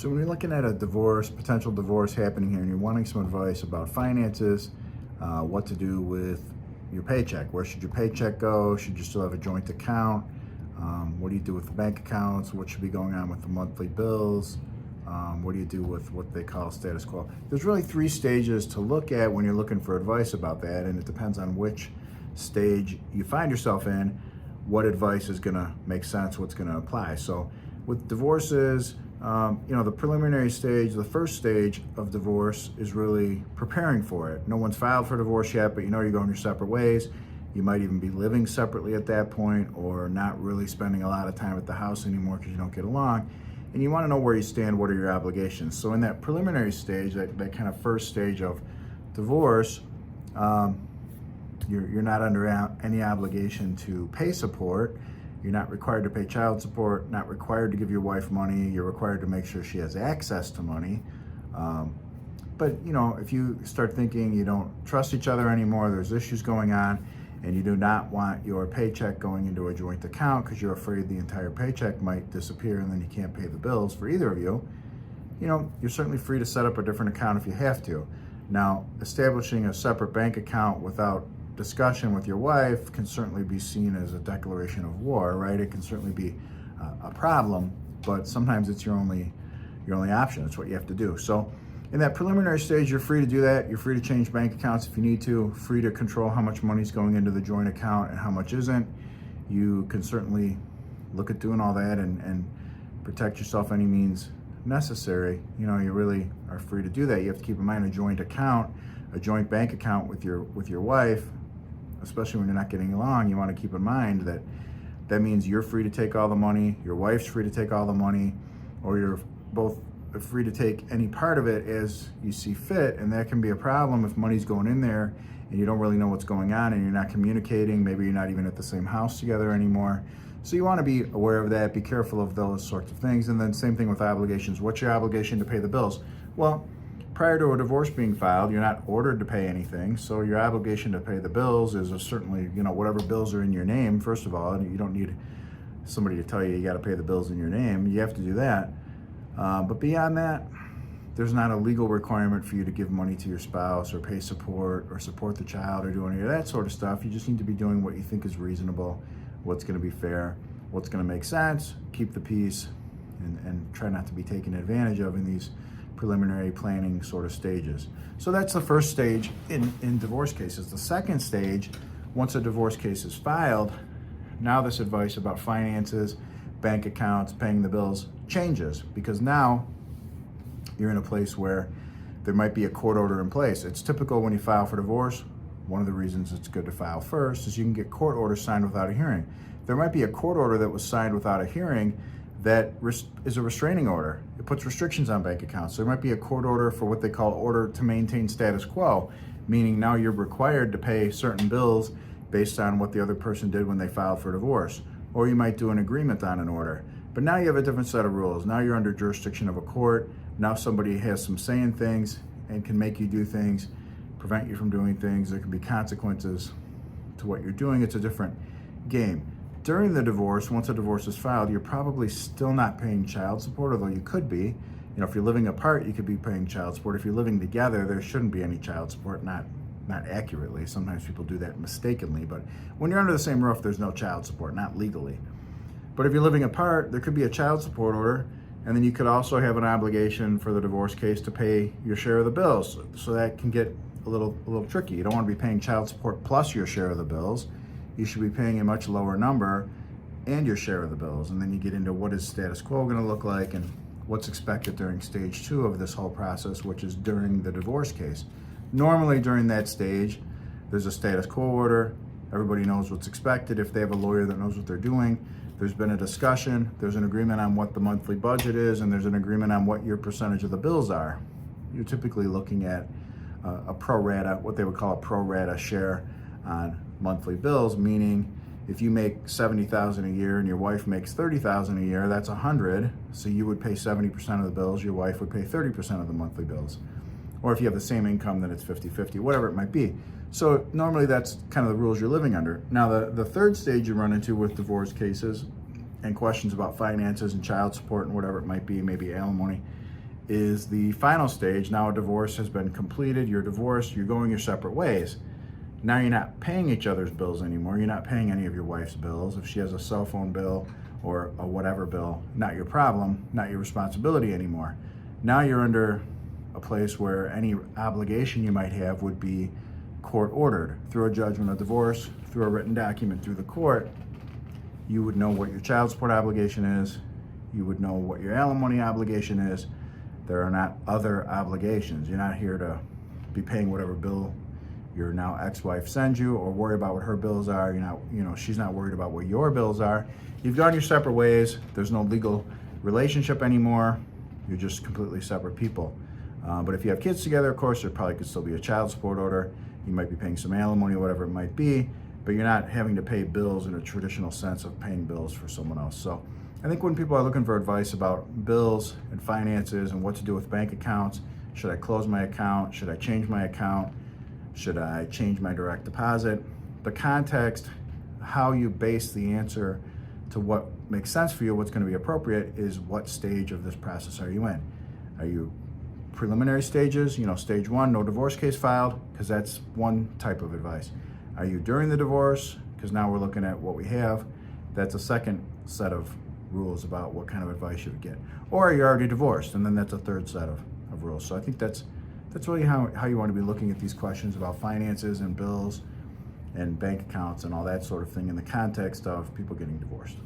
So when you're looking at a divorce, potential divorce happening here, and you're wanting some advice about finances, what to do with your paycheck, where should your paycheck go? Should you still have a joint account? What do you do with the bank accounts? What should be going on with the monthly bills? What do you do with what they call status quo? There's really 3 stages to look at when you're looking for advice about that, and it depends on which stage you find yourself in, what advice is going to make sense, what's going to apply. So with divorces, the preliminary stage, the first stage of divorce is really preparing for it. No one's filed for divorce yet, but you're going your separate ways. You might even be living separately at that point, or not really spending a lot of time at the house anymore because you don't get along. And you want to know where you stand, what are your obligations. So in that preliminary stage, that kind of first stage of divorce, you're not under any obligation to pay support. You're not required to pay child support, not required to give your wife money. You're required to make sure she has access to money. But if you start thinking you don't trust each other anymore, there's issues going on, and you do not want your paycheck going into a joint account because you're afraid the entire paycheck might disappear and then you can't pay the bills for either of you, you're certainly free to set up a different account if you have to. Now, establishing a separate bank account without discussion with your wife can certainly be seen as a declaration of war, right? It can certainly be a problem, but sometimes it's your only option. It's what you have to do. So in that preliminary stage, you're free to do that. You're free to change bank accounts if you need to, free to control how much money's going into the joint account and how much isn't. You can certainly look at doing all that and protect yourself any means necessary. You really are free to do that. You have to keep in mind a joint account, a joint bank account with your wife, especially when you're not getting along. You want to keep in mind that means you're free to take all the money, your wife's free to take all the money, or you're both free to take any part of it as you see fit. And that can be a problem if money's going in there and you don't really know what's going on and you're not communicating. Maybe you're not even at the same house together anymore. So you want to be aware of that, be careful of those sorts of things. And then same thing with obligations. What's your obligation to pay the bills? Well, prior to a divorce being filed, you're not ordered to pay anything. So your obligation to pay the bills is certainly, whatever bills are in your name, first of all. And you don't need somebody to tell you got to pay the bills in your name. You have to do that. But beyond that, there's not a legal requirement for you to give money to your spouse or pay support or support the child or do any of that sort of stuff. You just need to be doing what you think is reasonable, what's going to be fair, what's going to make sense, keep the peace, and try not to be taken advantage of in these preliminary planning sort of stages. So that's the first stage in divorce cases. The second stage, once a divorce case is filed, now this advice about finances, bank accounts, paying the bills changes, because now you're in a place where there might be a court order in place. It's typical when you file for divorce. One of the reasons it's good to file first is you can get court orders signed without a hearing. There might be a court order that was signed without a hearing that is a restraining order. It puts restrictions on bank accounts. There might be a court order for what they call order to maintain status quo, meaning now you're required to pay certain bills based on what the other person did when they filed for divorce. Or you might do an agreement on an order. But now you have a different set of rules. Now you're under jurisdiction of a court. Now somebody has some say in things and can make you do things, prevent you from doing things. There can be consequences to what you're doing. It's a different game. During the divorce, once a divorce is filed, you're probably still not paying child support, although you could be. If you're living apart, you could be paying child support. If you're living together, there shouldn't be any child support, not accurately. Sometimes people do that mistakenly, but when you're under the same roof, there's no child support, not legally. But if you're living apart, there could be a child support order, and then you could also have an obligation for the divorce case to pay your share of the bills. So that can get a little tricky. You don't want to be paying child support plus your share of the bills. You should be paying a much lower number and your share of the bills. And then you get into what is status quo going to look like and what's expected during stage 2 of this whole process, which is during the divorce case. Normally during that stage, there's a status quo order. Everybody knows what's expected. If they have a lawyer that knows what they're doing, there's been a discussion, there's an agreement on what the monthly budget is, and there's an agreement on what your percentage of the bills are. You're typically looking at a pro rata, what they would call a pro rata share on monthly bills, meaning if you make $70,000 a year and your wife makes $30,000 a year, that's 100. So you would pay 70% of the bills, your wife would pay 30% of the monthly bills. Or if you have the same income, then it's 50-50, whatever it might be. So normally that's kind of the rules you're living under. Now the third stage you run into with divorce cases and questions about finances and child support and whatever it might be, maybe alimony, is the final stage. Now a divorce has been completed, you're divorced, you're going your separate ways. Now you're not paying each other's bills anymore. You're not paying any of your wife's bills. If she has a cell phone bill or a whatever bill, not your problem, not your responsibility anymore. Now you're under a place where any obligation you might have would be court ordered through a judgment of divorce, through a written document through the court. You would know what your child support obligation is. You would know what your alimony obligation is. There are not other obligations. You're not here to be paying whatever bill your now ex-wife sends you or worry about what her bills are. You're not, she's not worried about what your bills are. You've gone your separate ways. There's no legal relationship anymore. You're just completely separate people. But if you have kids together, of course, there probably could still be a child support order. You might be paying some alimony, whatever it might be, but you're not having to pay bills in a traditional sense of paying bills for someone else. So I think when people are looking for advice about bills and finances and what to do with bank accounts, should I close my account? Should I change my account? Should I change my direct deposit? The context, how you base the answer to what makes sense for you, what's going to be appropriate, is what stage of this process are you in? Are you preliminary stages, stage one, no divorce case filed, because that's one type of advice. Are you during the divorce? Because now we're looking at what we have. That's a second set of rules about what kind of advice you would get. Or are you already divorced? And then that's a third set of rules. So I think that's really how you want to be looking at these questions about finances and bills and bank accounts and all that sort of thing in the context of people getting divorced.